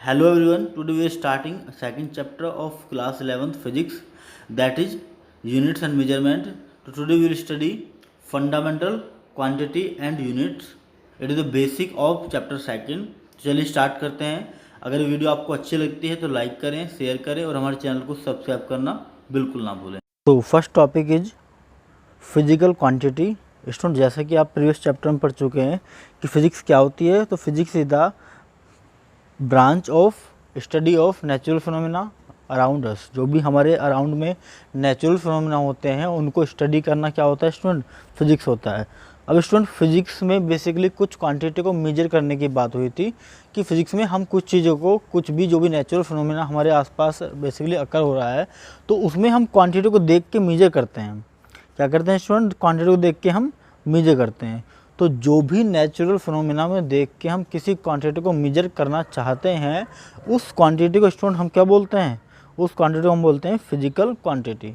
Hello everyone, today we are starting a second chapter of class 11th physics, that is units and measurement. So today we will study fundamental quantity and units. It is the basic of chapter second. चलिए start करते हैं। अगर video आपको अच्छी लगती है तो like करें, शेयर करें और हमारे चैनल को सब्सक्राइब करना बिल्कुल ना भूलें। तो first topic is physical quantity. Student, जैसा कि आप प्रीवियस चैप्टर में पढ़ चुके हैं कि फिजिक्स क्या होती है, तो physics is the branch of study of natural phenomena around us. जो भी हमारे अराउंड में नेचुरल फिनोमिना होते हैं उनको स्टडी करना क्या होता है स्टूडेंट, फिजिक्स होता है। अब स्टूडेंट, फिजिक्स में बेसिकली कुछ क्वांटिटी को मेजर करने की बात हुई थी कि फिजिक्स में हम कुछ चीज़ों को, कुछ भी जो भी नेचुरल फिनोमिना हमारे आसपास बेसिकली अकर हो रहा है, तो उसमें हम क्वांटिटी को देख के मेजर करते हैं। क्या करते हैं स्टूडेंट, क्वांटिटी को देख के हम मेजर करते हैं। तो जो भी नेचुरल फिनोमिना में देख के हम किसी क्वांटिटी को मेजर करना चाहते हैं, उस क्वांटिटी को स्टूडेंट हम क्या बोलते हैं, उस क्वांटिटी को हम बोलते हैं physical quantity.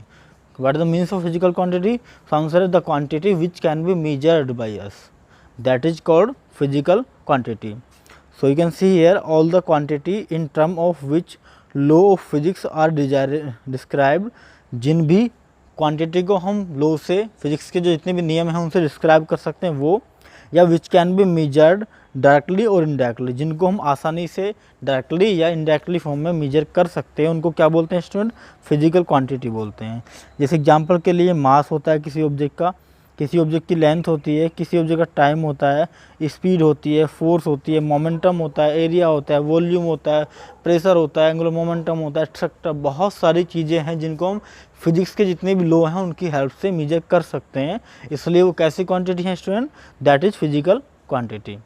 What is the means of physical quantity? Answer is the quantity which can be measured by us, that is called physical quantity. So you can see here all the quantity in term of which law of physics are described. जिन भी quantity को हम law से, physics के जो जितने भी नियम हैं उनसे डिस्क्राइब कर सकते हैं वो, या विच कैन बी मेजर्ड डायरेक्टली और इनडायरेक्टली, जिनको हम आसानी से डायरेक्टली या इनडायरेक्टली फॉर्म में मेजर कर सकते हैं, उनको क्या बोलते हैं स्टूडेंट, फिजिकल क्वांटिटी बोलते हैं। जैसे एग्जांपल के लिए मास होता है किसी ऑब्जेक्ट का, किसी ऑब्जेक्ट की लेंथ होती है, किसी ऑब्जेक्ट का टाइम होता है, स्पीड होती है, फोर्स होती है, मोमेंटम होता है, एरिया होता है, वॉल्यूम होता है, प्रेशर होता है, एंगुलर मोमेंटम होता है, एक्सेट्रा। बहुत सारी चीज़ें हैं जिनको हम फिजिक्स के जितने भी लॉ हैं उनकी हेल्प से मेजर कर सकते हैं। इसलिए वो कैसी क्वांटिटी है student, that is physical quantity.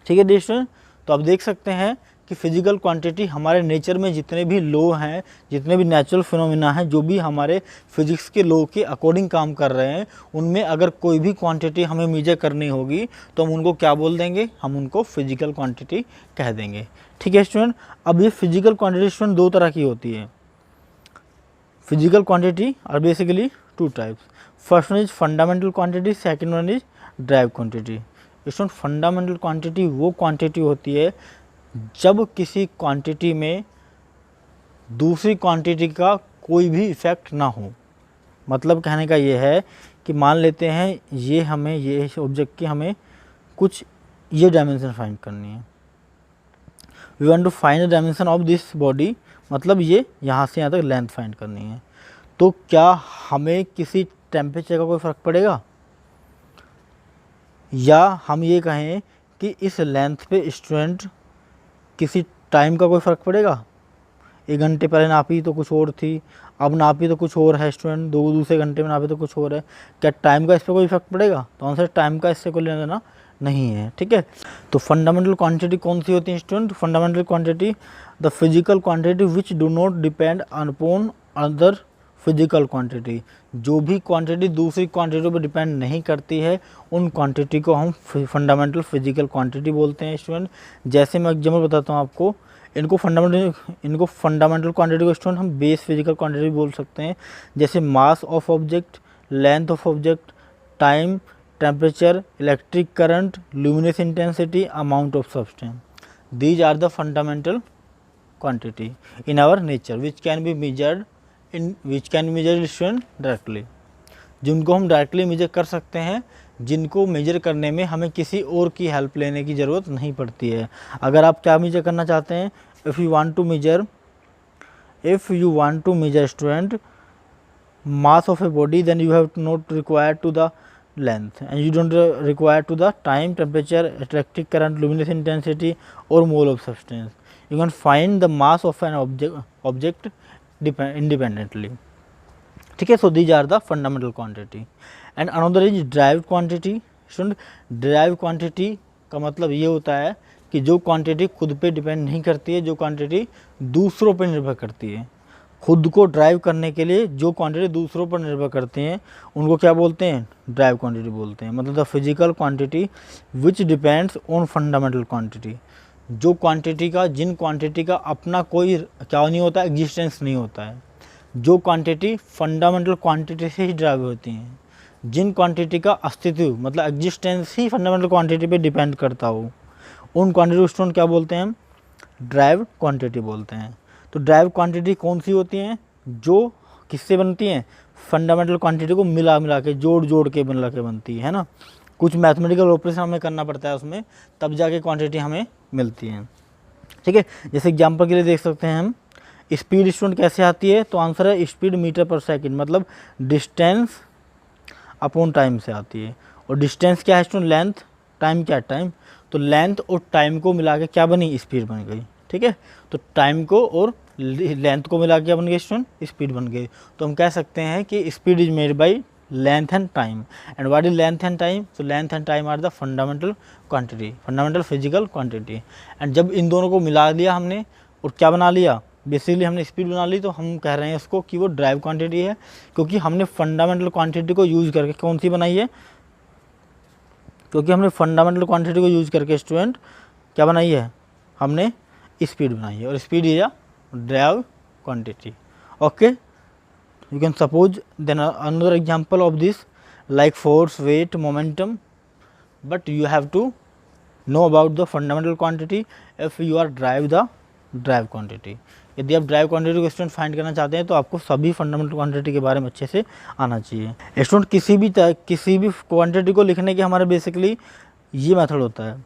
ठीक है डियर स्टूडेंट, तो आप देख सकते हैं कि फिजिकल क्वांटिटी हमारे नेचर में जितने भी लॉ हैं, जितने भी नेचुरल फिनोमिना हैं, जो भी हमारे फिजिक्स के लॉ के अकॉर्डिंग काम कर रहे हैं, उनमें अगर कोई भी क्वांटिटी हमें मेजर करनी होगी तो हम उनको क्या बोल देंगे, हम उनको फिजिकल क्वांटिटी कह देंगे। ठीक है स्टूडेंट, अब ये फिजिकल क्वांटिटी स्टूडेंट दो तरह की होती है। Physical quantity are basically two types. First one is fundamental quantity, second one is drive quantity. Student, fundamental quantity वो क्वांटिटी होती है जब किसी क्वांटिटी में दूसरी क्वांटिटी का कोई भी इफेक्ट ना हो। मतलब कहने का ये है कि मान लेते हैं ये हमें, ये ऑब्जेक्ट की हमें कुछ ये डायमेंशन फाइंड करनी है। We want to find the dimension of this body, मतलब ये यहाँ से यहाँ तक लेंथ फाइंड करनी है। तो क्या हमें किसी टेम्परेचर का कोई फ़र्क पड़ेगा, या हम ये कहें कि इस लेंथ पे स्टूडेंट किसी टाइम का कोई फ़र्क पड़ेगा? 1 घंटे पहले नापी तो कुछ और थी, अब नापी तो कुछ और है स्टूडेंट, दूसरे घंटे में नापी तो कुछ और है। क्या टाइम का इस पर कोई इफेक्ट पड़ेगा? तो आंसर टाइम का इससे कोई लेना देना नहीं है। ठीक है, तो फंडामेंटल क्वांटिटी कौन सी होती है student? Fundamental quantity the physical quantity which do not depend upon other physical quantity. जो भी क्वांटिटी दूसरी क्वांटिटी पर डिपेंड नहीं करती है, उन क्वांटिटी को हम फंडामेंटल फिजिकल क्वांटिटी बोलते हैं स्टूडेंट। जैसे मैं एग्जाम्पल बताता हूँ आपको, इनको फंडामेंटल क्वांटिटी को स्टूडेंट हम बेस फिजिकल क्वांटिटी बोल सकते हैं। जैसे mass of object, length of object, time, temperature, electric current, luminous intensity, amount of substance. These are the fundamental quantity in our nature which can be measured student directly, जिनको हम directly measure कर सकते हैं, जिनको major करने में हमें किसी और की हेल्प लेने की ज़रूरत नहीं पड़ती है। अगर आप क्या मेजर करना चाहते हैं, if you want to measure student mass of a body, then you have not required to the length and you don't require to the time, temperature, electric current, luminous intensity और mole of substance. You can find the mass of an object independently. ठीक है, so these are the fundamental quantity and another is derived quantity. Student, derived quantity का मतलब ये होता है कि जो क्वांटिटी खुद पे डिपेंड नहीं करती है, जो क्वांटिटी दूसरों पर निर्भर करती है। खुद को ड्राइव करने के लिए जो क्वांटिटी दूसरों पर निर्भर करती हैं उनको क्या बोलते हैं, ड्राइव क्वांटिटी बोलते हैं। मतलब the physical quantity which depends on fundamental quantity. जो क्वांटिटी का, जिन क्वांटिटी का अपना कोई क्या नहीं होता, एग्जिस्टेंस नहीं होता है, जो क्वांटिटी फंडामेंटल क्वांटिटी से ही ड्राइव होती हैं, जिन क्वांटिटी का अस्तित्व मतलब एग्जिस्टेंस ही फंडामेंटल क्वांटिटी पे डिपेंड करता हो, उन क्वांटिटी को स्टूडेंट क्या बोलते हैं, ड्राइव क्वांटिटी बोलते हैं। तो ड्राइव क्वांटिटी कौन सी होती हैं, जो किससे बनती हैं, फंडामेंटल क्वांटिटी को मिला मिला के जोड़ के मिला के बनती है ना। कुछ मैथमेटिकल ऑपरेशन हमें करना पड़ता है उसमें, तब जाके क्वांटिटी हमें मिलती है। ठीक है, जैसे एग्जांपल के लिए देख सकते हैं हम, स्पीड स्टूडेंट कैसे आती है, तो आंसर है स्पीड मीटर पर सेकंड, मतलब डिस्टेंस अपॉन टाइम से आती है। और डिस्टेंस क्या है स्टूडेंट, लेंथ, टाइम क्या है, टाइम, तो लेंथ और टाइम को मिला के क्या बनी, स्पीड बन गई। ठीक है, तो टाइम को और लेंथ को मिला के क्या बन गई स्टूडेंट, स्पीड बन गई। तो हम कह सकते हैं कि speed is made by length and time. And what is length and time, so length and time are the fundamental quantity, fundamental physical quantity. And जब इन दोनों को मिला दिया हमने और क्या बना लिया, बेसिकली हमने स्पीड बना ली, तो हम कह रहे हैं इसको कि वो ड्राइव क्वांटिटी है, क्योंकि हमने फंडामेंटल क्वांटिटी को यूज करके कौन सी बनाई है, क्योंकि हमने फंडामेंटल क्वांटिटी को यूज करके स्टूडेंट क्या बनाई है, हमने स्पीड बनाई है, और speed is a drive quantity. Okay, you can suppose then another example of this like force, weight, momentum, but you have to know about the fundamental quantity if you are drive the drive quantity। यदि आप drive quantity को student find करना चाहते हैं तो आपको सभी fundamental quantity के बारे में अच्छे से आना चाहिए। स्टूडेंट किसी भी क्वांटिटी को लिखने के हमारे बेसिकली ये मेथड होता है।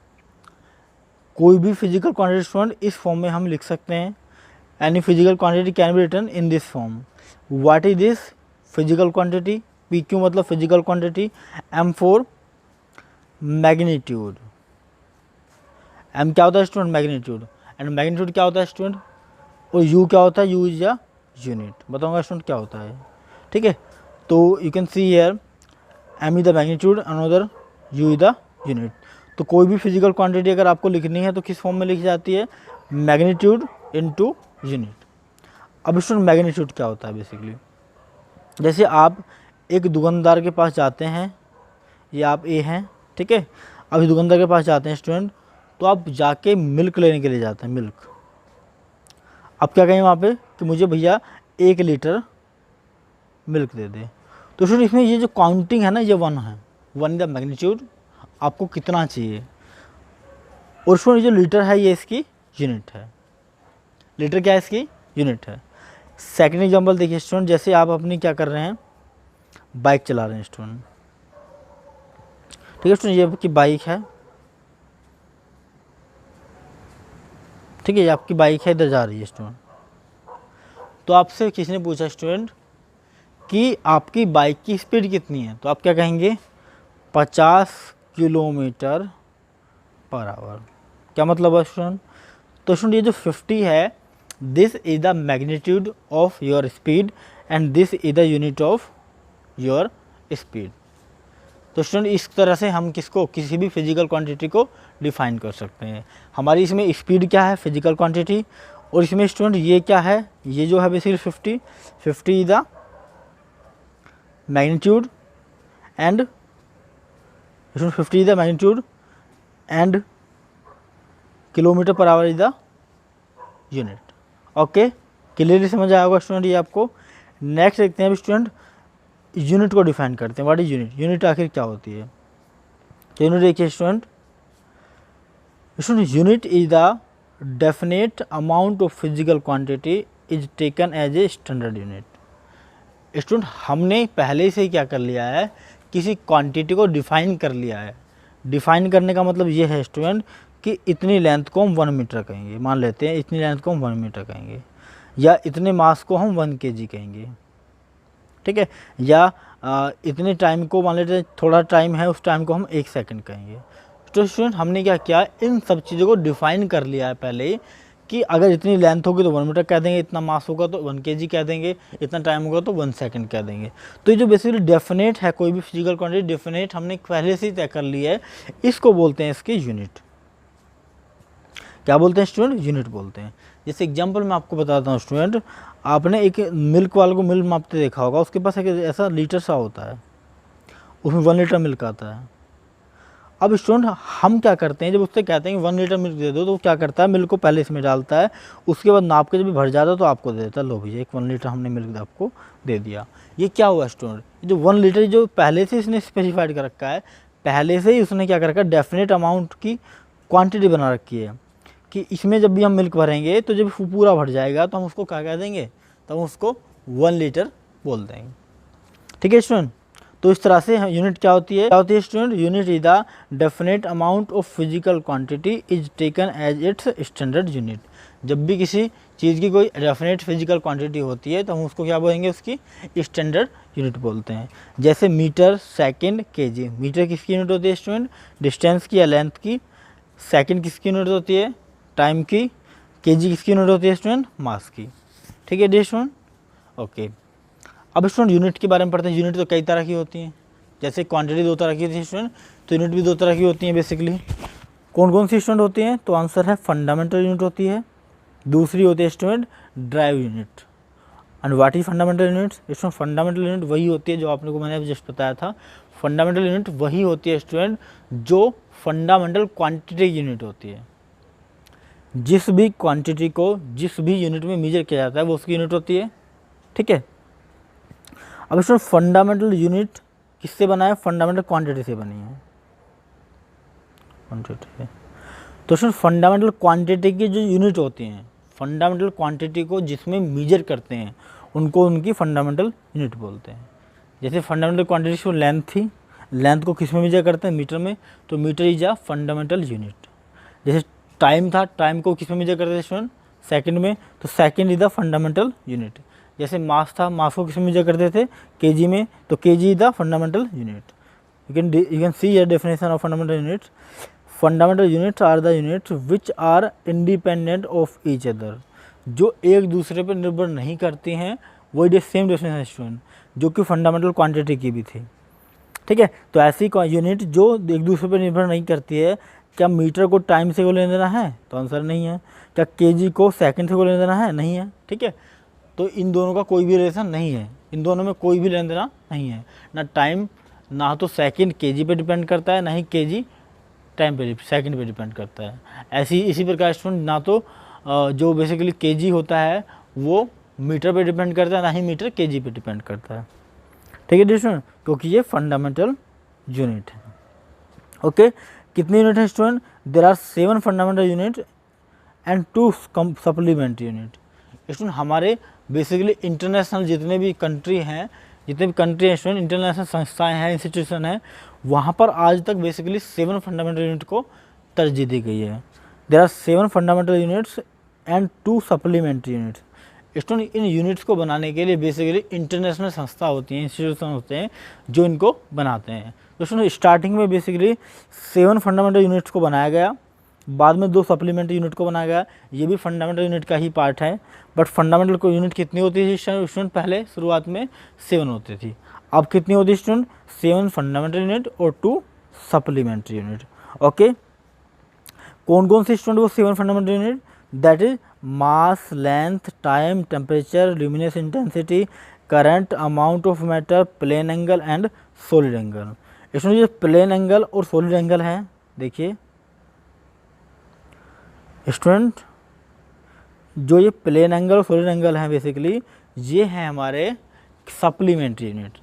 कोई भी फिजिकल क्वांटिटी स्टूडेंट इस फॉर्म में हम लिख सकते हैं, any physical quantity can be written in this form. What is this physical quantity? PQ मतलब physical quantity, M for magnitude, M क्या होता है स्टूडेंट, मैग्नीट्यूड, एंड मैग्नीट्यूड क्या होता है स्टूडेंट, और U क्या होता है, U इज अ यूनिट। बताऊंगा स्टूडेंट क्या होता है। ठीक है, तो you can see here M is the magnitude, another U is the unit. तो कोई भी फिजिकल क्वांटिटी अगर आपको लिखनी है तो किस फॉर्म में लिखी जाती है, मैग्नीट्यूड इनटू यूनिट। अब स्टूडेंट मैग्नीट्यूड क्या होता है, बेसिकली जैसे आप एक दुकानदार के पास जाते हैं, ये आप ए हैं, ठीक है, अब दुकानदार के पास जाते हैं स्टूडेंट, तो आप जाके मिल्क लेने के लिए जाते हैं, मिल्क। आप क्या कहेंगे वहाँ पे कि मुझे भैया 1 लीटर मिल्क दे दे। तो स्टूडेंट इसमें ये जो काउंटिंग है ना, ये 1 है, 1 द मैग्नीट्यूड, आपको कितना चाहिए। और स्टूडेंट जो लीटर है ये इसकी यूनिट है, लीटर क्या है, इसकी यूनिट है। सेकेंड एग्जाम्पल देखिए स्टूडेंट, जैसे आप अपनी क्या कर रहे हैं, बाइक चला रहे हैं स्टूडेंट। ठीक है स्टूडेंट, ये आपकी बाइक है, ठीक है, ये आपकी बाइक है, इधर जा रही है स्टूडेंट। तो आपसे किसी ने पूछा स्टूडेंट कि आपकी बाइक की स्पीड कितनी है, तो आप क्या कहेंगे, 50 किलोमीटर पर आवर। क्या मतलब है स्टूडेंट, तो स्टूडेंट ये जो 50 है, this is the magnitude of your speed and this is the unit of your speed. तो स्टूडेंट इस तरह से हम किसको, किसी भी फिजिकल क्वांटिटी को डिफाइन कर सकते हैं। हमारी इसमें स्पीड क्या है, फिजिकल क्वांटिटी, और इसमें स्टूडेंट ये क्या है, ये जो है basically 50 is the magnitude and student 50 is the magnitude and kilometre per hour is the unit. Okay, clearly समझ आया होगा स्टूडेंट ये आपको। नेक्स्ट देखते हैं अब स्टूडेंट, यूनिट को डिफाइन करते हैं। व्हाट इज यूनिट, यूनिट आखिर क्या होती है। तो यूनिट देखिए student, unit is the definite amount of physical quantity is taken as a standard unit. Student हमने पहले से ही क्या कर लिया है, किसी क्वांटिटी को डिफाइन कर लिया है। डिफाइन करने का मतलब ये है स्टूडेंट कि इतनी लेंथ को हम 1 मीटर कहेंगे, मान लेते हैं इतनी लेंथ को हम 1 मीटर कहेंगे, या इतने मास को हम 1 kg कहेंगे, ठीक है, या इतने टाइम को मान लेते हैं, थोड़ा टाइम है उस टाइम को हम 1 सेकंड कहेंगे। तो स्टूडेंट हमने क्या किया, इन सब चीज़ों को डिफाइन कर लिया है पहले कि अगर इतनी लेंथ होगी तो 1 मीटर कह देंगे, इतना मास होगा तो 1 kg कह देंगे, इतना टाइम होगा तो 1 सेकंड कह देंगे। तो ये जो बेसिकली डेफिनेट है, कोई भी फिजिकल क्वांटिटी डेफिनेट हमने पहले से ही तय कर लिया है, इसको बोलते हैं इसकी यूनिट। क्या बोलते हैं स्टूडेंट, यूनिट बोलते हैं। जैसे एग्जांपल मैं आपको बताता हूँ स्टूडेंट, आपने एक मिल्क वाले को मिल्क मापते देखा होगा, उसके पास एक ऐसा लीटर सा होता है, उसमें 1 लीटर मिल्क आता है। अब स्टूडेंट हम क्या करते हैं, जब उससे कहते हैं कि 1 लीटर मिल्क दे दो, तो वो क्या करता है, मिल्क को पहले इसमें डालता है, उसके बाद नाप के जब भर जाता है तो आपको दे देता है, लो भैया 1 लीटर हमने मिल्क आपको दे दिया। ये क्या हुआ स्टूडेंट, जो 1 लीटर जो पहले से इसने स्पेसिफाइड कर रखा है, पहले से ही उसने क्या कर रखा है, डेफिनेट अमाउंट की क्वान्टिटी बना रखी है कि इसमें जब भी हम मिल्क भरेंगे तो जब पूरा भर जाएगा तो हम उसको क्या कह देंगे, तो हम उसको 1 लीटर बोल देंगे। ठीक है स्टूडेंट, तो इस तरह से यूनिट क्या होती है student, unit is the definite amount of physical quantity is taken as its standard unit. जब भी किसी चीज़ की कोई डेफिनेट फिजिकल क्वांटिटी होती है तो हम उसको क्या बोलेंगे, उसकी स्टैंडर्ड यूनिट बोलते हैं। जैसे मीटर, सेकंड, केजी। मीटर किसकी यूनिट होती है स्टूडेंट, डिस्टेंस की या लेंथ की। सेकंड किसकी यूनिट होती है, टाइम की। केजी किसकी यूनिट होती है स्टूडेंट, मास की। ठीक है डियर स्टूडेंट, ओके। अब स्टूडेंट यूनिट के बारे में पढ़ते हैं। यूनिट तो कई तरह की होती हैं, जैसे क्वांटिटी 2 तरह की होती है स्टूडेंट, तो यूनिट भी 2 तरह की होती हैं बेसिकली। कौन कौन सी स्टूडेंट होती हैं, तो आंसर है फंडामेंटल यूनिट होती है, दूसरी होती है student drive unit. And what is fundamental unit student, fundamental unit वही होती है जो आपने को मैंने जस्ट बताया था। फंडामेंटल यूनिट वही होती है स्टूडेंट जो फंडामेंटल क्वांटिटी यूनिट होती है। जिस भी क्वांटिटी को जिस भी यूनिट में मेजर किया जाता है वो उसकी यूनिट होती है। ठीक है, अब स्टूडेंट फंडामेंटल यूनिट किससे बना है, फंडामेंटल क्वांटिटी से बनी है, क्वांटिटी। तो स्टूडेंट फंडामेंटल क्वांटिटी की जो यूनिट होती हैं, फंडामेंटल क्वांटिटी को जिसमें मेजर करते हैं उनको उनकी फंडामेंटल यूनिट बोलते हैं। जैसे फंडामेंटल क्वांटिटी की लेंथ थी, लेंथ को किस में मेजर करते हैं, मीटर में, तो metre is a fundamental unit. जैसे टाइम था, टाइम को किस में मेजर करते थे स्टूडेंट, सेकंड में, तो second is the fundamental unit. जैसे मास था, मास को किस में मेजर करते थे, केजी में, तो KG is the fundamental unit. You can see your definition of fundamental unit. Fundamental units are the units which are independent of each other, जो एक दूसरे पर निर्भर नहीं करती हैं, वही सेम डेफिनेशन स्टूडेंट जो कि फंडामेंटल क्वांटिटी की भी थी। ठीक है, तो ऐसी यूनिट जो एक दूसरे पर निर्भर नहीं करती है। क्या मीटर को टाइम से को लेना देना है, तो आंसर नहीं है। क्या केजी को सेकंड से को लेना देना है, नहीं है। ठीक है, तो इन दोनों का कोई भी रिलेशन नहीं है, इन दोनों में कोई भी लेना देना नहीं है। ना टाइम, ना तो सेकंड केजी पे डिपेंड करता है, ना ही केजी टाइम पे सेकंड पे डिपेंड करता है। ऐसी इसी प्रकार स्टूडेंट ना तो जो बेसिकली केजी होता है वो मीटर पे डिपेंड करता है, ना ही मीटर केजी पे डिपेंड करता है। ठीक है स्टूडेंट, क्योंकि ये फंडामेंटल यूनिट है। ओके, कितनी यूनिट है student, there are 7 fundamental unit and 2 supplementary unit. Student हमारे बेसिकली इंटरनेशनल जितने भी कंट्री हैं स्टूडेंट, इंटरनेशनल संस्थाएं हैं, इंस्टीट्यूशन है, वहाँ पर आज तक बेसिकली 7 फंडामेंटल यूनिट को तरजीह दी गई है। There are 7 fundamental units and 2 supplementary units. Student इन यूनिट्स को बनाने के लिए बेसिकली इंटरनेशनल संस्था होती हैं, इंस्टीट्यूशन होते हैं जो इनको बनाते हैं। तो स्टूडेंट स्टार्टिंग में बेसिकली 7 फंडामेंटल यूनिट्स को बनाया गया, बाद में 2 सप्लीमेंट्री यूनिट को बनाया गया। ये भी फंडामेंटल यूनिट का ही पार्ट है, बट फंडामेंटल को यूनिट कितनी होती थी स्टूडेंट, पहले शुरुआत में 7 होती थी। अब कितनी होती है स्टूडेंट, 7 फंडामेंटल यूनिट और 2 सप्लीमेंट्री यूनिट। ओके, कौन कौन से स्टूडेंट वो 7 fundamental unit, that is mass, length, time, temperature, luminous intensity, current, amount of matter, plane angle and solid angle. इसमें जो प्लेन एंगल और सॉलिड एंगल है, देखिए स्टूडेंट जो ये प्लेन एंगल और सॉलिड एंगल है बेसिकली ये है हमारे सप्लीमेंट्री यूनिट।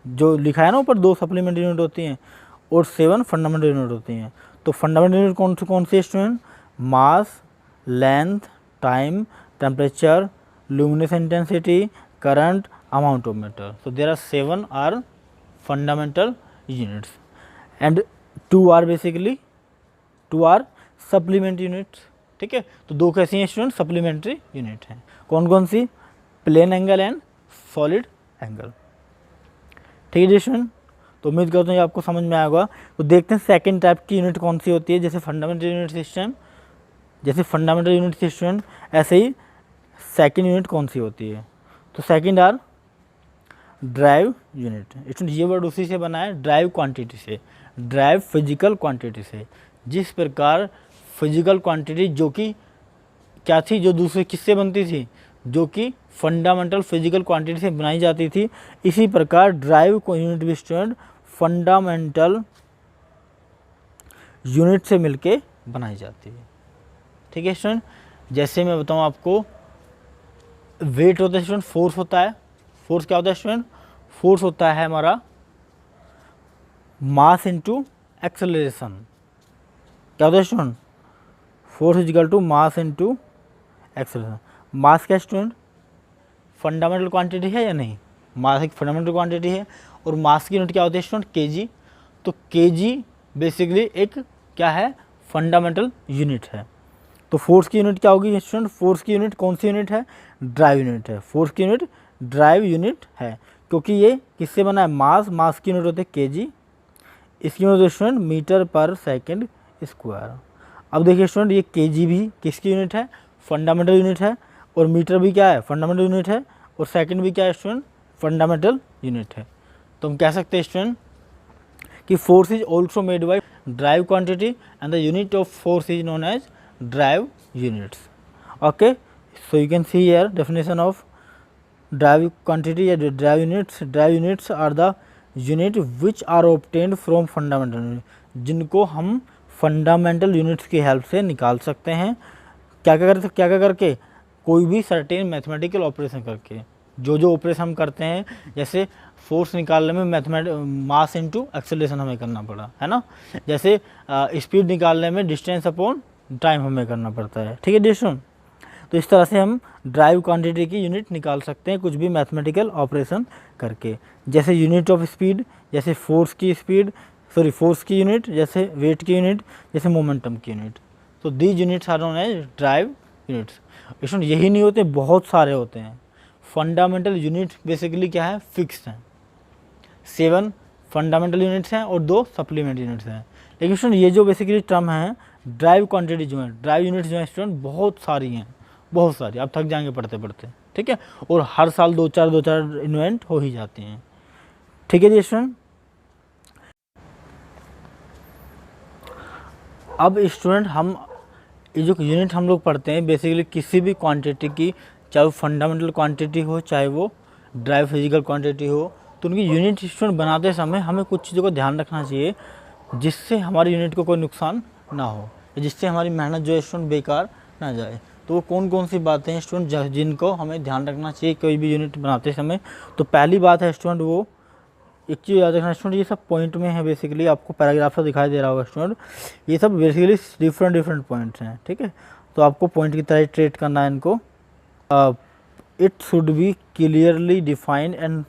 जो लिखा है ना ऊपर 2 सप्लीमेंट्री यूनिट होती हैं और 7 फंडामेंटल यूनिट होती हैं। तो फंडामेंटल यूनिट कौन सी student, mass, length, time, temperature, luminous intensity, current, amount of matter. So there are 7 are fundamental units and 2 are supplementary units। ठीक है, तो 2 कैसी हैं स्टूडेंट, सप्लीमेंट्री यूनिट हैं। कौन कौन सी, plane angle and solid angle. ठीक है जी स्टूडेंट, तो उम्मीद करता हूँ ये आपको समझ में आएगा। तो देखते हैं सेकंड टाइप की यूनिट कौन सी होती है। जैसे फंडामेंटल यूनिट सिस्टम, जैसे फंडामेंटल यूनिट सिस्टम, ऐसे ही सेकंड यूनिट कौन सी होती है। तो second are drive unit. Student ये वर्ड उसी से बना है, ड्राइव क्वांटिटी से, ड्राइव फिजिकल क्वांटिटी से। जिस प्रकार फिजिकल क्वांटिटी जो कि क्या थी, जो दूसरे किससे बनती थी, जो कि फंडामेंटल फिजिकल क्वांटिटी से बनाई जाती थी, इसी प्रकार ड्राइव यूनिट भी स्टूडेंट फंडामेंटल यूनिट से मिलके बनाई जाती है। ठीक है स्टूडेंट, जैसे मैं बताऊं आपको, वेट होता है स्टूडेंट, फोर्स होता है। फोर्स क्या होता है स्टूडेंट, फोर्स होता है हमारा मास इनटू एक्सेलरेशन। क्या होता है student, force equal to mass into acceleration. Mass क्या स्टूडेंट, फंडामेंटल क्वांटिटी है या नहीं? मास एक फंडामेंटल क्वांटिटी है और मास की यूनिट क्या होती है स्टूडेंट? केजी। तो केजी बेसिकली एक क्या है? फंडामेंटल यूनिट है। तो फोर्स की यूनिट क्या होगी स्टूडेंट? फोर्स की यूनिट कौन सी यूनिट है? ड्राइव यूनिट है। फोर्स की यूनिट ड्राइव यूनिट है, क्योंकि ये किससे बना है? मास की यूनिट होती है केजी, इसकी यूनिट होती है स्टूडेंट मीटर पर सेकंड स्क्वायर। अब देखिए स्टूडेंट, ये केजी भी किसकी यूनिट है? फंडामेंटल यूनिट है, और मीटर भी क्या है? फंडामेंटल यूनिट है, और सेकंड भी क्या है स्टूडेंट? फंडामेंटल यूनिट है। तो हम कह सकते हैं स्टूडेंट कि force is also made by derive quantity and the unit of force is known as drive units. Okay, so you can see here definition of derive quantity या derive units. Derive units are the unit which are obtained from fundamental unit, जिनको हम fundamental units की help से निकाल सकते हैं। क्या क्या करके? कोई भी सर्टेन मैथमेटिकल ऑपरेशन करके। जो ऑपरेशन हम करते हैं, जैसे फोर्स निकालने में मास इनटू एक्सेलरेशन हमें करना पड़ा है ना, जैसे स्पीड निकालने में डिस्टेंस अपॉन टाइम हमें करना पड़ता है। ठीक है डिस्टेंस। तो इस तरह से हम ड्राइव क्वांटिटी की यूनिट निकाल सकते हैं कुछ भी मैथमेटिकल ऑपरेशन करके, जैसे यूनिट ऑफ स्पीड, जैसे फोर्स की यूनिट, जैसे वेट की यूनिट, जैसे मोमेंटम की यूनिट। तो these units are known as drive units. इसमें यही नहीं होते, बहुत सारे होते हैं। फंडामेंटल यूनिट बेसिकली क्या है? फिक्स्ड हैं। 7 फंडामेंटल यूनिट्स हैं और 2 सप्लीमेंट यूनिट्स हैं। लेकिन स्टूडेंट ये जो बेसिकली टर्म है ड्राइव क्वांटिटी जो है, ड्राइव यूनिट्स जो है स्टूडेंट बहुत सारी हैं, बहुत सारी। आप थक जाएंगे पढ़ते पढ़ते, ठीक है। और हर साल 2-4 इन्वेंट हो ही जाती हैं। ठीक है जी स्टूडेंट। अब स्टूडेंट हम ये जो यूनिट हम लोग पढ़ते हैं बेसिकली किसी भी क्वांटिटी की, चाहे वो फंडामेंटल क्वांटिटी हो चाहे वो ड्राइव फिजिकल क्वांटिटी हो, तो उनकी यूनिट स्टूडेंट बनाते समय हमें कुछ चीज़ों को ध्यान रखना चाहिए जिससे हमारी यूनिट को कोई नुकसान ना हो, जिससे हमारी मेहनत जो है स्टूडेंट बेकार ना जाए। तो वो कौन सी बातें हैं स्टूडेंट जिनको हमें ध्यान रखना चाहिए कोई भी यूनिट बनाते समय? तो पहली बात है स्टूडेंट, वो एक चीज़ याद रखना स्टूडेंट, ये सब पॉइंट में है। बेसिकली आपको पैराग्राफ से दिखाई दे रहा होगा स्टूडेंट, ये सब बेसिकली डिफरेंट पॉइंट्स हैं, ठीक है। तो आपको पॉइंट की तरह ट्रीट करना है इनको। It should be clearly defined and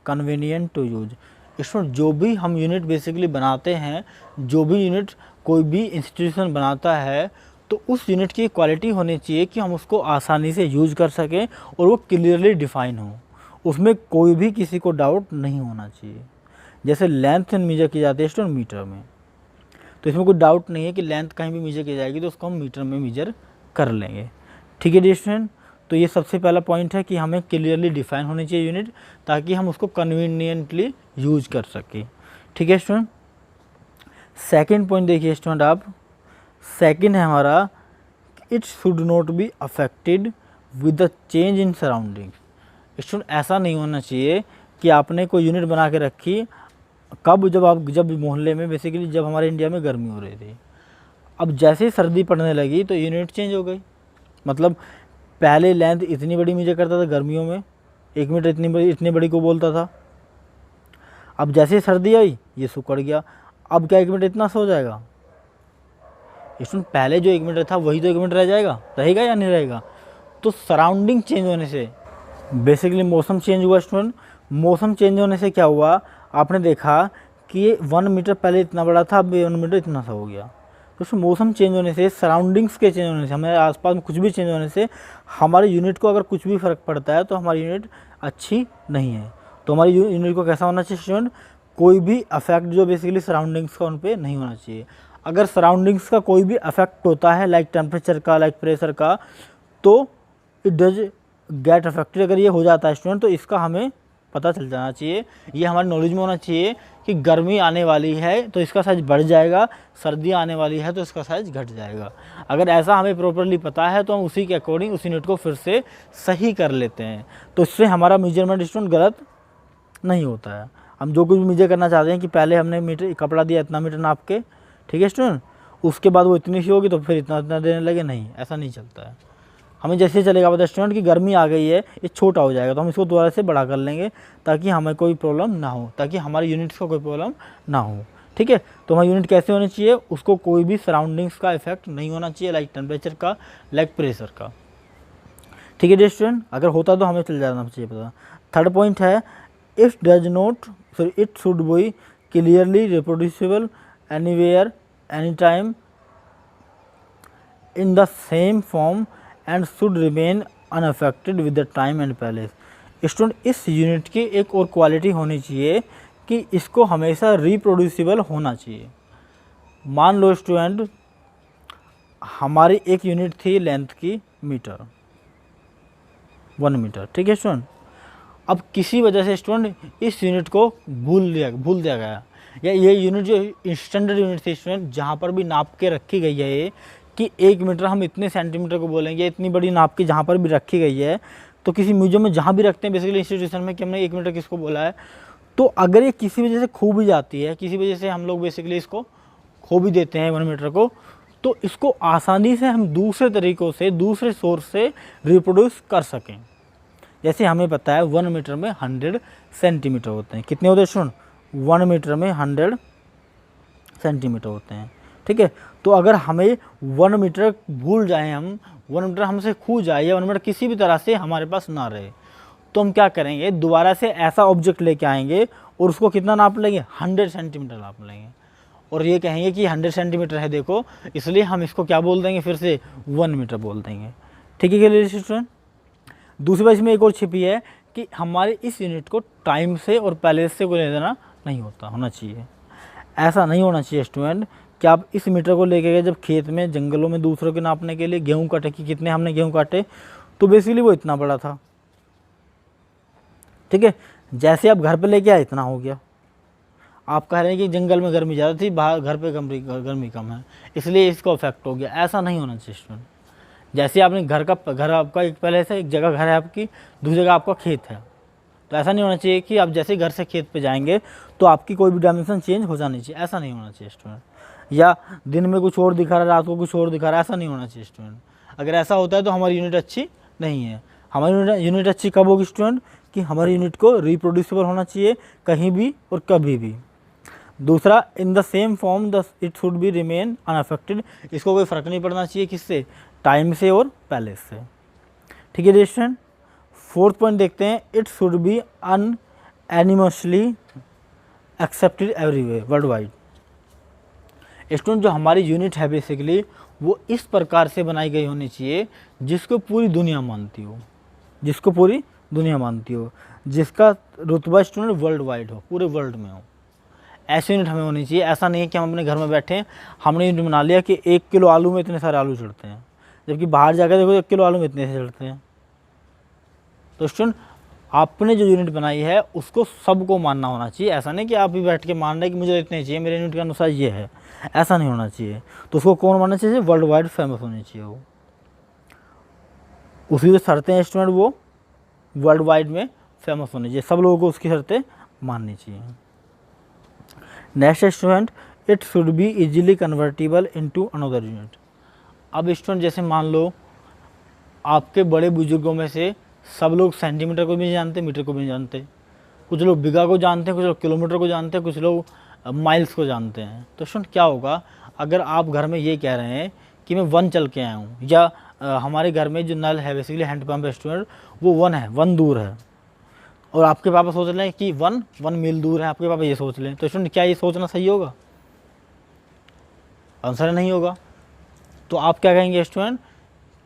convenient to use. Student जो भी हम यूनिट बेसिकली बनाते हैं, जो भी यूनिट कोई भी इंस्टीट्यूशन बनाता है, तो उस यूनिट की क्वालिटी होनी चाहिए कि हम उसको आसानी से यूज कर सकें और वो क्लियरली डिफाइन हो, उसमें कोई भी किसी को डाउट नहीं होना चाहिए। जैसे लेंथ मेजर की जाती है स्टूडेंट मीटर में, तो इसमें कोई डाउट नहीं है कि लेंथ कहीं भी मेजर की जाएगी तो उसको हम मीटर में मेजर कर लेंगे। ठीक है जी स्टूडेंट। तो ये सबसे पहला पॉइंट है कि हमें क्लियरली डिफाइन होनी चाहिए यूनिट, ताकि हम उसको कन्वीनियंटली यूज कर सकें। ठीक है स्टूडेंट। सेकेंड पॉइंट देखिए स्टूडेंट आप, सेकेंड है हमारा, it should not be affected with the change in surroundings. Student ऐसा नहीं होना चाहिए कि आपने कोई यूनिट बना के रखी, कब? जब मोहल्ले में बेसिकली जब हमारे इंडिया में गर्मी हो रही थी, अब जैसे ही सर्दी पड़ने लगी तो यूनिट चेंज हो गई। मतलब पहले लेंथ इतनी बड़ी मेजर करता था गर्मियों में, 1 मीटर इतनी बड़ी को बोलता था, अब जैसे ही सर्दी आई ये सुकड़ गया, अब क्या 1 मीटर इतना सा हो जाएगा? स्टूडेंट पहले जो 1 मीटर था वही तो 1 मीटर रह जाएगा, रहेगा या नहीं रहेगा? तो सराउंडिंग चेंज होने से बेसिकली मौसम चेंज हुआ स्टूडेंट। मौसम चेंज होने से क्या हुआ? आपने देखा कि 1 मीटर पहले इतना बड़ा था, अब 1 मीटर इतना सा हो गया। तो उसमें मौसम चेंज होने से, सराउंडिंग्स के चेंज होने से, हमारे आसपास में कुछ भी चेंज होने से हमारी यूनिट को अगर कुछ भी फ़र्क पड़ता है तो हमारी यूनिट अच्छी नहीं है। तो हमारी यूनिट को कैसा होना चाहिए स्टूडेंट? कोई भी अफेक्ट जो बेसिकली सराउंडिंग्स का उन पर नहीं होना चाहिए। अगर सराउंडिंग्स का कोई भी अफेक्ट होता है, लाइक टेम्परेचर का, लाइक प्रेशर का, तो इट डज गेट अफेक्टेड। अगर ये हो जाता है स्टूडेंट तो इसका हमें पता चल जाना चाहिए, ये हमारी नॉलेज में होना चाहिए कि गर्मी आने वाली है तो इसका साइज बढ़ जाएगा, सर्दी आने वाली है तो इसका साइज घट जाएगा। अगर ऐसा हमें प्रॉपरली पता है तो हम उसी के अकॉर्डिंग उस यूनिट को फिर से सही कर लेते हैं। तो इससे हमारा मेजरमेंट स्टूडेंट गलत नहीं होता है। हम जो कुछ भी मेजर करना चाहते हैं कि पहले हमने मीटर कपड़ा दिया इतना मीटर नाप के, ठीक है स्टूडेंट, उसके बाद वो इतनी सी होगी तो फिर इतना देने लगे, नहीं, ऐसा नहीं चलता है। हमें जैसे चलेगा पता स्टूडेंट कि गर्मी आ गई है, ये छोटा हो जाएगा तो हम इसको दोबारा से बड़ा कर लेंगे ताकि हमें कोई प्रॉब्लम ना हो, ताकि हमारी यूनिट्स को कोई प्रॉब्लम ना हो। ठीक है। तो हमारा यूनिट कैसे होना चाहिए, उसको कोई भी सराउंडिंग्स का इफेक्ट नहीं होना चाहिए, लाइक टेम्परेचर का, लाइक प्रेशर का। ठीक है स्टूडेंट, अगर होता तो हमें चल जाना चाहिए पता। थर्ड पॉइंट है it does not sorry it should be clearly reproducible anywhere any time in the same form and should remain unaffected with the time and place. Student इस यूनिट की एक और क्वालिटी होनी चाहिए कि इसको हमेशा रिप्रोड्यूसिबल होना चाहिए। मान लो स्टूडेंट हमारी एक यूनिट थी लेंथ की मीटर, 1 मीटर, ठीक है स्टूडेंट। अब किसी वजह से स्टूडेंट इस यूनिट को भूल दिया गया, या ये यूनिट जो स्टैंडर्ड यूनिट थी स्टूडेंट, जहाँ पर भी नाप के रखी गई है ये कि 1 मीटर हम इतने सेंटीमीटर को बोलेंगे, इतनी बड़ी नाप की जहाँ पर भी रखी गई है, तो किसी म्यूजियम में जहाँ भी रखते हैं बेसिकली इंस्टीट्यूशन में कि हमने 1 मीटर किसको बोला है, तो अगर ये किसी वजह से खो भी जाती है, किसी वजह से हम लोग बेसिकली इसको खो भी देते हैं 1 मीटर को, तो इसको आसानी से हम दूसरे तरीक़ों से, दूसरे सोर्स से रिप्रोड्यूस कर सकें। जैसे हमें पता है 1 मीटर में 100 सेंटीमीटर होते हैं। कितने होते हैं स्टूडेंट, 1 मीटर में 100 सेंटीमीटर होते हैं, ठीक है। तो अगर हमें 1 मीटर भूल जाए, हम 1 मीटर हमसे खो जाए, या 1 मीटर किसी भी तरह से हमारे पास ना रहे, तो हम क्या करेंगे, दोबारा से ऐसा ऑब्जेक्ट लेके आएंगे और उसको कितना नाप लेंगे, 100 सेंटीमीटर नाप लेंगे, और ये कहेंगे कि 100 सेंटीमीटर है देखो, इसलिए हम इसको क्या बोल देंगे, फिर से 1 मीटर बोल देंगे। ठीक है स्टूडेंट। दूसरी बात इसमें एक और छिपी है कि हमारे इस यूनिट को टाइम से और प्लेस से कोई लेना देना नहीं होना चाहिए। ऐसा नहीं होना चाहिए स्टूडेंट कि आप इस मीटर को लेके गए जब खेत में, जंगलों में दूसरों के नापने के लिए, गेहूँ काटे कि कितने हमने गेहूँ काटे, तो बेसिकली वो इतना बड़ा था, ठीक है। जैसे आप घर पे लेके आए इतना हो गया, आप कह रहे हैं कि जंगल में गर्मी ज़्यादा थी, बाहर घर पे गर्मी कम है, इसलिए इसको इफेक्ट हो गया। ऐसा नहीं होना चाहिए स्टूडेंट। जैसे आपने घर आपका एक पहले से एक जगह घर है आपकी, दूसरी जगह आपका खेत है, तो ऐसा नहीं होना चाहिए कि आप जैसे घर से खेत पे जाएंगे तो आपकी कोई भी डायमेंशन चेंज हो जानी चाहिए, ऐसा नहीं होना चाहिए स्टूडेंट। या दिन में कुछ और दिखा रहा है, रात को कुछ और दिखा रहा है, ऐसा नहीं होना चाहिए स्टूडेंट। अगर ऐसा होता है तो हमारी यूनिट अच्छी नहीं है। हमारी यूनिट अच्छी कब होगी स्टूडेंट, कि हमारी यूनिट को रिप्रोड्यूसिबल होना चाहिए कहीं भी और कभी भी। दूसरा, in the same form it should be remain unaffected, इसको कोई फ़र्क नहीं पड़ना चाहिए किससे, टाइम से और पैलेस से। ठीक है स्टूडेंट। फोर्थ पॉइंट देखते हैं, it should be unanimously accepted everywhere world wide. Student जो हमारी यूनिट है बेसिकली वो इस प्रकार से बनाई गई होनी चाहिए जिसको पूरी दुनिया मानती हो, जिसको पूरी दुनिया मानती हो, जिसका रुतबा स्टूडेंट वर्ल्ड वाइड हो, पूरे वर्ल्ड में हो। ऐसी यूनिट हमें होनी चाहिए। ऐसा नहीं है कि हम अपने घर में बैठे हैं, हमने यूनिट बना लिया कि 1 किलो आलू में इतने सारे आलू चढ़ते हैं, जबकि बाहर जाकर देखो 1 किलो आलू में इतने से चढ़ते हैं। तो स्टूडेंट आपने जो यूनिट बनाई है उसको सबको मानना होना चाहिए। ऐसा नहीं कि आप भी बैठ के मान रहे हैं कि मुझे इतने चाहिए, मेरे यूनिट के अनुसार ये है, ऐसा नहीं होना चाहिए। तो उसको कौन मानना चाहिए, वर्ल्ड वाइड फेमस होनी चाहिए वो। उसकी जो शर्तें हैं स्टूडेंट वो वर्ल्ड वाइड में फेमस होनी चाहिए, सब लोगों को उसकी शर्तें माननी चाहिए। Next student, it should be easily convertible into another unit. अब स्टूडेंट जैसे मान लो आपके बड़े बुजुर्गों में से सब लोग सेंटीमीटर को भी नहीं जानते, मीटर को भी नहीं जानते, कुछ लोग बीघा को जानते हैं, कुछ लोग किलोमीटर को जानते हैं, कुछ लोग माइल्स को जानते हैं। तो स्टूडेंट क्या होगा अगर आप घर में ये कह रहे हैं कि मैं 1 चल के आया हूँ, या हमारे घर में जो नल है बेसिकली हैंडपम्प है स्टूडेंट वो 1 है, 1 दूर है, और आपके पापा सोच लें कि 1 मील दूर है, आपके पापा ये सोच लें, तो स्टूडेंट क्या ये सोचना सही होगा? आंसर नहीं होगा। तो आप क्या कहेंगे स्टूडेंट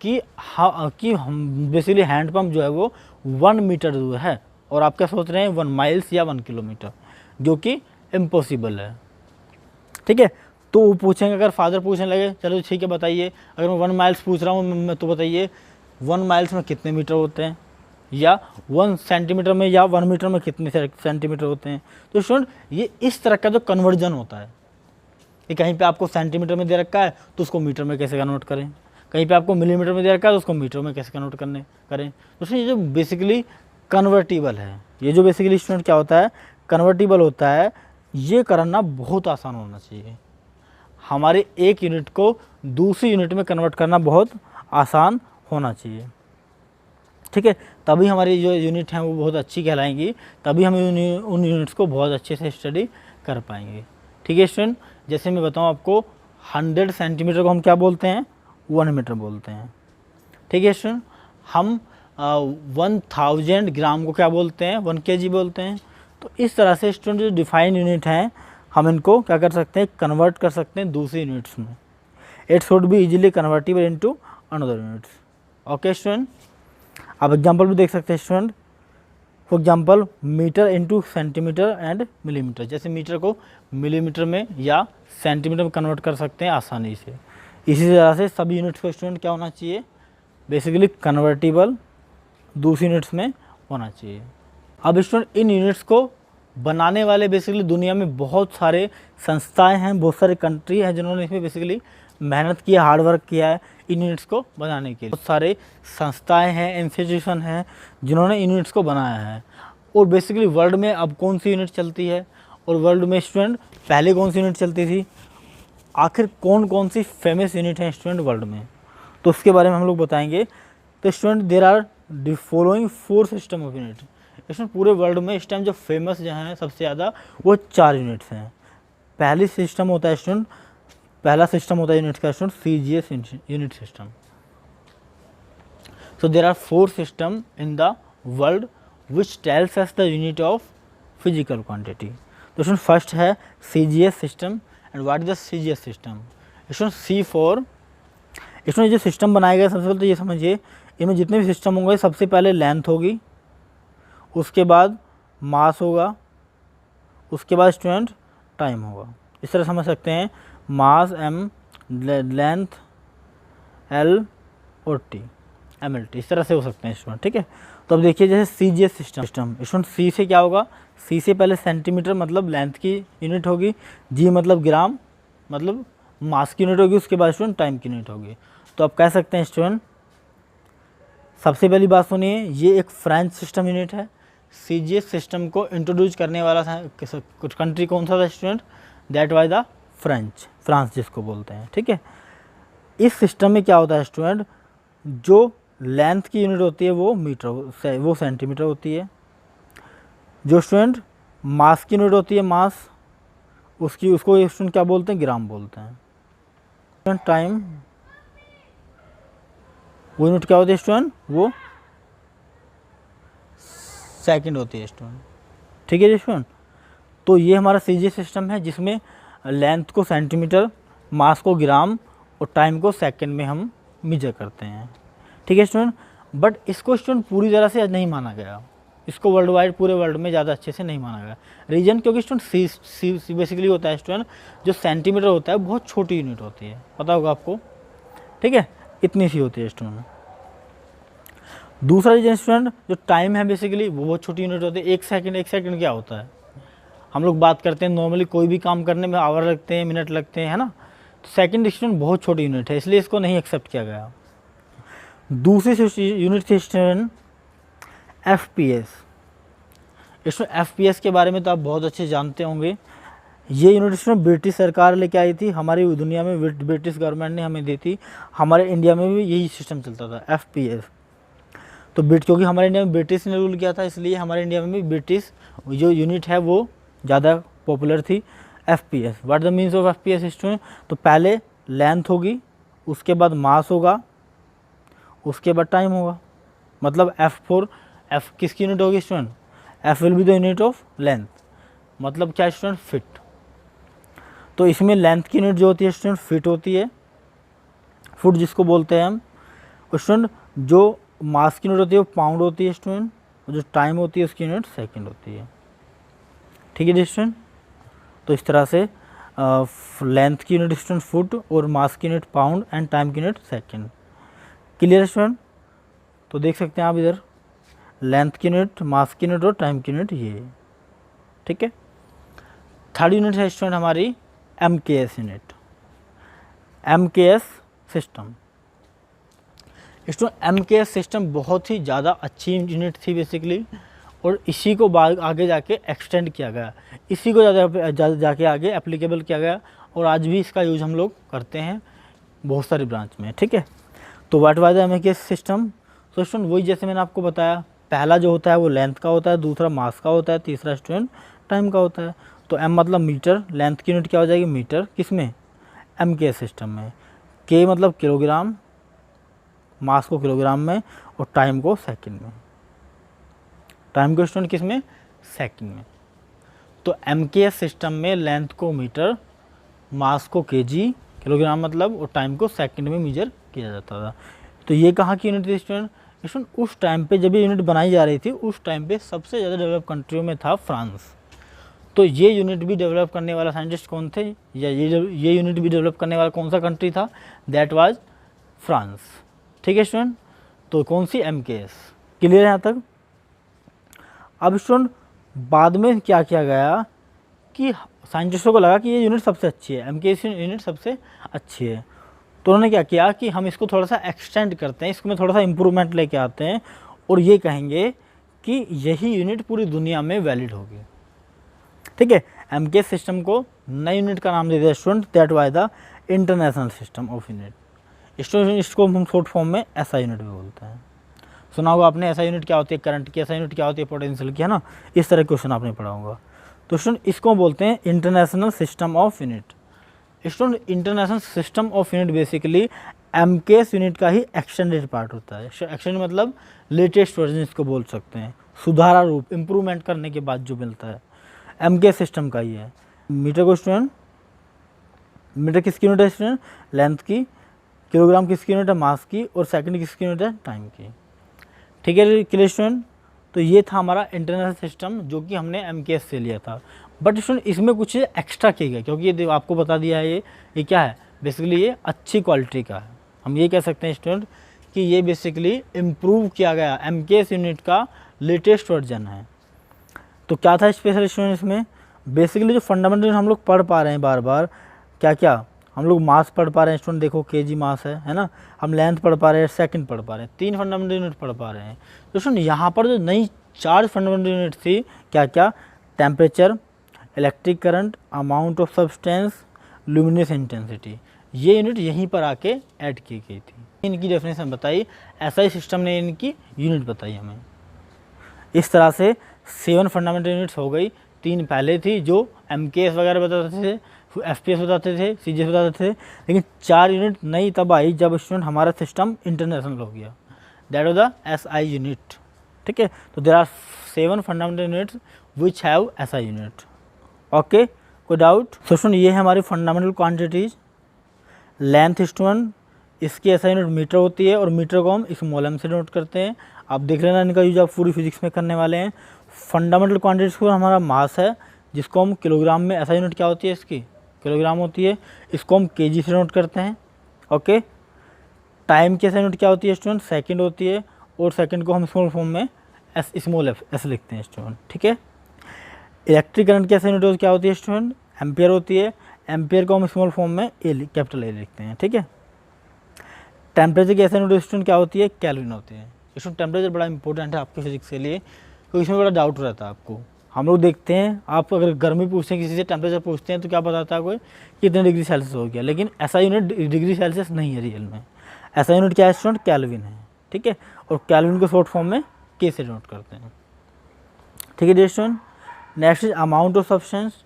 कि हाँ, कि हम बेसिकली हैंडपम्प जो है वो 1 मीटर दूर है, और आप क्या सोच रहे हैं 1 माइल्स या 1 किलोमीटर, जो कि इम्पॉसिबल है। ठीक है। तो वो पूछेंगे, अगर फादर पूछने लगे चलो ठीक है बताइए, अगर मैं 1 माइल्स पूछ रहा हूँ तो बताइए 1 माइल्स में कितने मीटर होते हैं, या 1 सेंटीमीटर में या 1 मीटर में कितने सेंटीमीटर होते हैं। तो स्टूडेंट ये इस तरह का जो कन्वर्जन होता है कि कहीं पे आपको सेंटीमीटर में दे रखा है तो उसको मीटर में कैसे कन्वर्ट करें, कहीं पे आपको मिलीमीटर में दे रखा है तो उसको मीटर में कैसे कन्वर्ट करें। तो ये जो बेसिकली कन्वर्टिबल है, ये जो बेसिकली स्टूडेंट क्या होता है, कन्वर्टिबल होता है, ये करना बहुत आसान होना चाहिए। हमारे एक यूनिट को दूसरी यूनिट में कन्वर्ट करना बहुत आसान होना चाहिए। ठीक है। तभी हमारी जो यूनिट हैं वो बहुत अच्छी कहलाएंगी, तभी हम उन यूनिट्स को बहुत अच्छे से स्टडी कर पाएंगे। ठीक है स्टूडेंट। जैसे मैं बताऊँ आपको 100 सेंटीमीटर को हम क्या बोलते हैं, 1 मीटर बोलते हैं। ठीक है स्टूडेंट। हम 1000 ग्राम को क्या बोलते हैं, 1 kg बोलते हैं। तो इस तरह से स्टूडेंट जो डिफाइंड यूनिट हैं हम इनको क्या कर सकते हैं, कन्वर्ट कर सकते हैं दूसरी यूनिट्स में। It should be easily convertible into another units. Okay student. आप एग्जांपल भी देख सकते हैं student. For example metre into centimetre and millimetre, जैसे मीटर को मिलीमीटर में या सेंटीमीटर में कन्वर्ट कर सकते हैं आसानी से। इसी तरह से सभी यूनिट्स को स्टूडेंट क्या होना चाहिए, बेसिकली कन्वर्टिबल दूसरी यूनिट्स में होना चाहिए। अब स्टूडेंट इन यूनिट्स को बनाने वाले बेसिकली दुनिया में बहुत सारे संस्थाएं हैं, बहुत सारे कंट्री हैं जिन्होंने इसमें बेसिकली मेहनत किया, हार्ड वर्क किया है इन यूनिट्स को बनाने के लिए। बहुत सारे संस्थाएं हैं, इंस्टीट्यूशन हैं जिन्होंने इन यूनिट्स को बनाया है। और बेसिकली वर्ल्ड में अब कौन सी यूनिट चलती है और वर्ल्ड में स्टूडेंट पहले कौन सी यूनिट चलती थी, आखिर कौन कौन सी फेमस यूनिट हैं स्टूडेंट वर्ल्ड में, तो उसके बारे में हम लोग बताएंगे। तो student there are the following 4 system of unit. इसमें पूरे वर्ल्ड में इस टाइम जो फेमस जो हैं सबसे ज़्यादा वो 4 यूनिट्स हैं। पहला सिस्टम होता है यूनिट का student CGS unit system. So there are 4 system in the world which tells us the unit of physical quantity. तो स्टूडेंट फर्स्ट है CGS system. And what is the CGS system? Student C for, इसमें जो system बनाया गया सबसे पहले तो ये समझिए, इनमें जितने भी सिस्टम होंगे सबसे पहले लेंथ होगी, उसके बाद मास होगा, उसके बाद स्टूडेंट टाइम होगा। इस तरह समझ सकते हैं, मास M, लेंथ L और T, MLT, इस तरह से हो सकते हैं स्टूडेंट। ठीक है। तो अब देखिए जैसे CGS सिस्टम स्टूडेंट C से क्या होगा, C से पहले सेंटीमीटर मतलब लेंथ की यूनिट होगी, G मतलब ग्राम मतलब मास की यूनिट होगी, उसके बाद स्टूडेंट टाइम की यूनिट होगी। तो आप कह सकते हैं स्टूडेंट, सबसे पहली बात सुनिए, ये एक फ्रेंच सिस्टम यूनिट है। CGS सिस्टम को इंट्रोड्यूस करने वाला था कुछ कंट्री कौन सा था student, that was the France जिसको बोलते हैं। ठीक है। इस सिस्टम में क्या होता है स्टूडेंट, जो लेंथ की यूनिट होती है वो मीटर, वो सेंटीमीटर होती है। जो स्टूडेंट मास की यूनिट होती है, मास उसको स्टूडेंट क्या बोलते हैं, ग्राम बोलते हैं। स्टूडेंट टाइम, वो यूनिट क्या होती है स्टूडेंट, वो सेकंड होती है स्टूडेंट। ठीक है जी स्टूडेंट। तो ये हमारा CGS सिस्टम है जिसमें लेंथ को सेंटीमीटर, मास को ग्राम और टाइम को सेकंड में हम मेजर करते हैं। ठीक है स्टूडेंट। बट इसको स्टूडेंट पूरी तरह से नहीं माना गया, इसको वर्ल्ड वाइड पूरे वर्ल्ड में ज़्यादा अच्छे से नहीं माना गया। रीजन क्योंकि स्टूडेंट सी बेसिकली होता है स्टूडेंट, जो सेंटीमीटर होता है बहुत छोटी यूनिट होती है, पता होगा आपको। ठीक है, इतनी सी होती है स्टूडेंट। दूसरा रीजन स्टूडेंट, जो टाइम है बेसिकली वो बहुत छोटी यूनिट होती है। एक सेकंड क्या होता है, हम लोग बात करते हैं नॉर्मली कोई भी काम करने में आवर लगते हैं, मिनट लगते हैं, है ना। तो सेकंड स्टूडेंट बहुत छोटी यूनिट है, इसलिए इसको नहीं एक्सेप्ट किया गया। दूसरी यूनिट थी स्टूडेंट FPS। इसमें FPS के बारे में तो आप बहुत अच्छे जानते होंगे। ये यूनिट स्टूडेंट ब्रिटिश सरकार लेके आई थी, हमारी दुनिया में ब्रिटिश गवर्नमेंट ने हमें दी थी। हमारे इंडिया में भी यही सिस्टम चलता था, FPS। तो क्योंकि हमारे इंडिया में ब्रिटिश ने रूल किया था, इसलिए हमारे इंडिया में भी ब्रिटिश जो यूनिट है वो ज़्यादा पॉपुलर थी, FPS। What the means of FPS student? तो पहले लेंथ होगी, उसके बाद मास होगा, उसके बाद टाइम होगा। मतलब F किसकी यूनिट होगी student? F will be the unit of length. मतलब क्या स्टूडेंट? फिट। तो इसमें लेंथ की यूनिट जो होती है स्टूडेंट फिट होती है, फुट जिसको बोलते हैं हम। स्टूडेंट जो मास की यूनिट होती है वो पाउंड होती है स्टूडेंट, और जो टाइम होती है उसकी यूनिट सेकंड होती है। ठीक है जी स्टूडेंट। तो इस तरह से लेंथ की यूनिट स्टूडेंट फुट और मास की यूनिट पाउंड एंड टाइम की यूनिट सेकंड। Clear student? तो देख सकते हैं आप इधर लेंथ की यूनिट, मास की यूनिट और टाइम की यूनिट ये। ठीक है। थर्ड यूनिट है स्टूडेंट हमारी MKS unit, MKS system. Student MKS system बहुत ही ज़्यादा अच्छी यूनिट थी बेसिकली, और इसी को आगे जाके एक्सटेंड किया गया, इसी को ज़्यादा जाके आगे एप्लीकेबल किया गया, और आज भी इसका यूज हम लोग करते हैं बहुत सारी ब्रांच में। ठीक है। तो what was the MKS system? तो स्टूडेंट वही जैसे मैंने आपको बताया, पहला जो होता है वो लेंथ का होता है, दूसरा मास का होता है, तीसरा स्टूडेंट टाइम का होता है। तो m मतलब मीटर, लेंथ की यूनिट क्या हो जाएगी मीटर, किस में MKS सिस्टम में, k मतलब किलोग्राम, मास को किलोग्राम में और टाइम को सेकंड में, टाइम को स्टूडेंट किस में सेकंड में। तो MKS सिस्टम में लेंथ को मीटर, मास को kg किलोग्राम मतलब और टाइम को सेकंड में मेजर किया जाता था। तो ये कहाँ की यूनिट थी स्टूडेंट, उस टाइम पे जब ये यूनिट बनाई जा रही थी उस टाइम पे सबसे ज़्यादा डेवलप कंट्रियों में था फ्रांस। तो ये यूनिट भी डेवलप करने वाला साइंटिस्ट कौन थे, या ये यूनिट भी डेवलप करने वाला कौन सा कंट्री था, दैट वाज फ्रांस। ठीक है स्टूडेंट, तो कौन सी MKS, क्लियर है यहाँ तक। अब स्टूडेंट बाद में क्या किया गया कि साइंटिस्टों को लगा कि ये यूनिट सबसे अच्छी है, MKS यूनिट सबसे अच्छी है, तो उन्होंने क्या किया कि हम इसको थोड़ा सा एक्सटेंड करते हैं, इसमें थोड़ा सा इम्प्रूवमेंट लेके आते हैं और ये कहेंगे कि यही यूनिट पूरी दुनिया में वैलिड होगी। ठीक है, MKS सिस्टम को नई यूनिट का नाम दे दिया student, that was the international system of unit. Student इसको हम शॉर्ट फॉर्म में SI यूनिट भी बोलते हैं। सुना होगा आपने SI यूनिट क्या होती है, करंट की SI यूनिट क्या होती है, पोटेंशियल की, है ना, इस तरह क्वेश्चन आपने पढ़ा होगा। तो स्टूडेंट इसको बोलते हैं international system of unit. Student international system of unit basically MKS unit का ही एक्सटेंडेड पार्ट होता है। एक्सटेंड मतलब लेटेस्ट वर्जन इसको बोल सकते हैं, सुधारा रूप, इम्प्रूवमेंट करने के बाद जो मिलता है MKS सिस्टम का ही है। मीटर को स्टूडेंट, मीटर किसकी यूनिट है स्टूडेंट, लेंथ की, किलोग्राम किसकी यूनिट है, मास की, और सेकंड किसकी यूनिट है, टाइम की। ठीक है क्लियर स्टूडेंट, तो ये था हमारा इंटरनेशनल सिस्टम जो कि हमने MKS से लिया था। बट स्टूडेंट इसमें कुछ एक्स्ट्रा किया गया, क्योंकि ये आपको बता दिया है ये क्या है, बेसिकली ये अच्छी क्वालिटी का है। हम ये कह सकते हैं स्टूडेंट कि ये बेसिकली इम्प्रूव किया गया MKS यूनिट का लेटेस्ट वर्जन है। तो क्या था स्पेशल स्टूडेंट इसमें, बेसिकली जो फंडामेंटल हम लोग पढ़ पा रहे हैं बार बार, क्या क्या हम लोग मास पढ़ पा रहे हैं स्टूडेंट, देखो kg मास है ना, हम लेंथ पढ़ पा रहे हैं, सेकंड पढ़ पा रहे हैं, 3 फंडामेंटल यूनिट पढ़ पा रहे हैं। तो स्टूडेंट यहाँ पर जो नई 4 फंडामेंटल यूनिट थी, क्या क्या, temperature, electric current, amount of substance, luminous intensity, ये यूनिट यहीं पर आके ऐड की गई थी। इनकी डेफिनेशन बताई, SI सिस्टम ने इनकी यूनिट बताई हमें। इस तरह से 7 फंडामेंटल यूनिट्स हो गई, 3 पहले थी जो MKS वगैरह बताते थे, FPS बताते थे, CGS बताते थे, लेकिन 4 यूनिट नई तब आई जब स्टूडेंट हमारा सिस्टम इंटरनेशनल हो गया, that was the SI unit. ठीक है, तो there are 7 fundamental units which have SI unit. Okay, कोई डाउट। सो स्टूडेंट ये है हमारी फंडामेंटल क्वांटिटीज। लेंथ स्टूडेंट इसकी SI यूनिट मीटर होती है और मीटर को हम स्मॉल m से नोट करते हैं। आप देख लेना, इनका यूज आप पूरी फिजिक्स में करने वाले हैं। फंडामेंटल क्वांटिटीज को हमारा मास है, जिसको हम किलोग्राम में, SI यूनिट क्या होती है इसकी, किलोग्राम होती है, इसको हम kg से नोट करते हैं। ओके, टाइम की SI यूनिट क्या होती है स्टूडेंट, सेकंड होती है, और सेकंड को हम स्मॉल फॉर्म में स्मॉल f लिखते हैं स्टूडेंट। ठीक है, इलेक्ट्रिक करंट की SI यूनिट क्या होती है स्टूडेंट, एम्पियर होती है, एम्पियर को हम स्मॉल फॉर्म में कैपिटल A लिखते हैं। ठीक है, टेम्परेचर की SI यूनिट स्टूडेंट क्या होती है, केल्विन होती है। स्टूडेंट टेम्परेचर बड़ा इंपॉर्टेंट है आपके फिजिक्स के लिए, क्योंकि इसमें बड़ा डाउट रहता है आपको। हम लोग देखते हैं, आप अगर गर्मी पूछते हैं किसी से, टेम्परेचर पूछते हैं तो क्या बताता है कोई, कितने डिग्री सेल्सियस हो गया, लेकिन SI यूनिट डिग्री सेल्सियस नहीं है रियल में। SI यूनिट क्या है स्टूडेंट, केल्विन है। ठीक है, और केल्विन को शॉर्ट फॉर्म में K से नोट करते हैं। ठीक है dear student, next is amount of substance.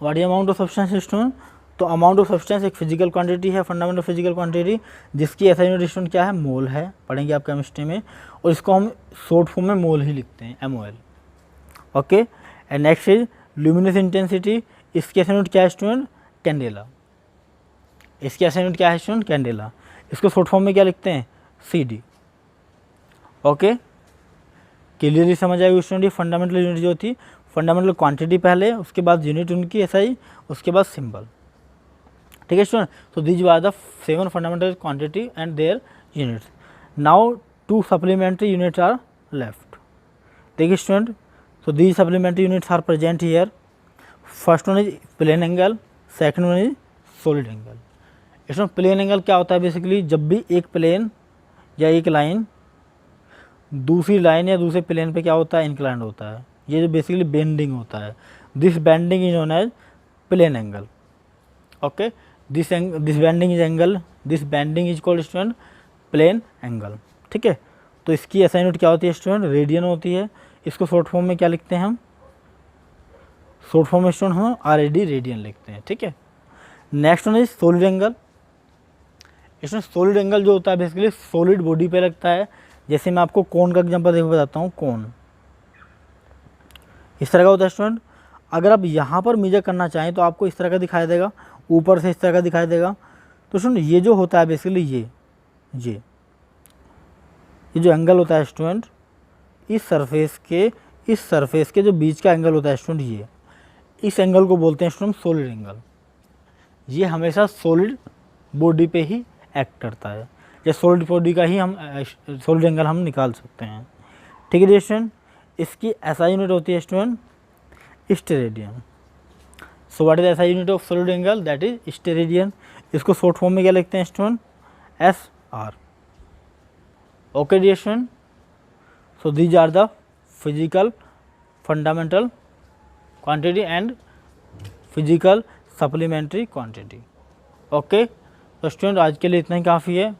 What is amount of substance student, तो अमाउंट ऑफ सब्सटेंस एक फिजिकल क्वांटिटी है, फंडामेंटल फिजिकल क्वांटिटी, जिसकी SI यूनिट स्टूडेंट क्या है, मोल है, पढ़ेंगे आप केमिस्ट्री में, और इसको हम शॉर्ट फॉर्म में मोल ही लिखते हैं, MOL। Okay, and next is luminous intensity, इसकी SI यूनिट क्या है स्टूडेंट, कैंडेला। इसकी SI यूनिट क्या है स्टूडेंट, कैंडेला, इसको शॉर्ट फॉर्म में क्या लिखते हैं, CD। ओके, क्लियरली समझ आएगी स्टूडेंट। ये फंडामेंटल यूनिट जो थी, फंडामेंटल क्वांटिटी पहले, उसके बाद यूनिट उनकी SI, उसके बाद सिंबल। ठीक है student, so these were the 7 fundamental quantity and their units. Now 2 supplementary units are left. देखिए student, so these supplementary units are present here. First one is plane angle, second one is solid angle. इसमें plane angle क्या होता है, basically जब भी एक plane या एक लाइन दूसरी लाइन या दूसरे प्लेन पे क्या होता है, इंक्लाइंड होता है, ये जो बेसिकली बेंडिंग होता है, this bending is known as plane angle. Okay, this bending is angle, this bending is called student plane angle. ठीक है, तो इसकी SI यूनिट क्या होती है स्टूडेंट, रेडियन होती है, इसको शॉर्ट फॉर्म में क्या लिखते हैं हम, शॉर्ट फॉर्म में स्टूडेंट हम RAD रेडियन लिखते हैं, ठीक है। Next one is solid angle. इसमें सॉलिड एंगल जो होता है बेसिकली सॉलिड बॉडी पे लगता है। जैसे मैं आपको कोन का एग्जांपल देखो बताता हूँ। कोन इस तरह का होता है स्टूडेंट। अगर आप यहाँ पर मेजर करना चाहें तो आपको इस तरह का दिखाई देगा, ऊपर से इस तरह का दिखाई देगा। तो स्टूडेंट ये जो होता है बेसिकली ये जो एंगल होता है स्टूडेंट, इस सरफेस के जो बीच का एंगल होता है स्टूडेंट, ये इस एंगल को बोलते हैं स्टूडेंट सॉलिड एंगल। ये हमेशा सॉलिड बॉडी पे ही एक्ट करता है, या सॉलिड बॉडी का ही हम सॉलिड एंगल हम निकाल सकते हैं, ठीक है स्टूडेंट। इसकी SI यूनिट होती है student steradian. So what is SI unit of solid angle, that is steradian. इसको शॉर्ट फॉर्म में क्या लिखते हैं student, SR। Okay dear student, so these are the physical fundamental quantity and physical supplementary quantity. Okay तो student आज के लिए इतना ही काफ़ी है।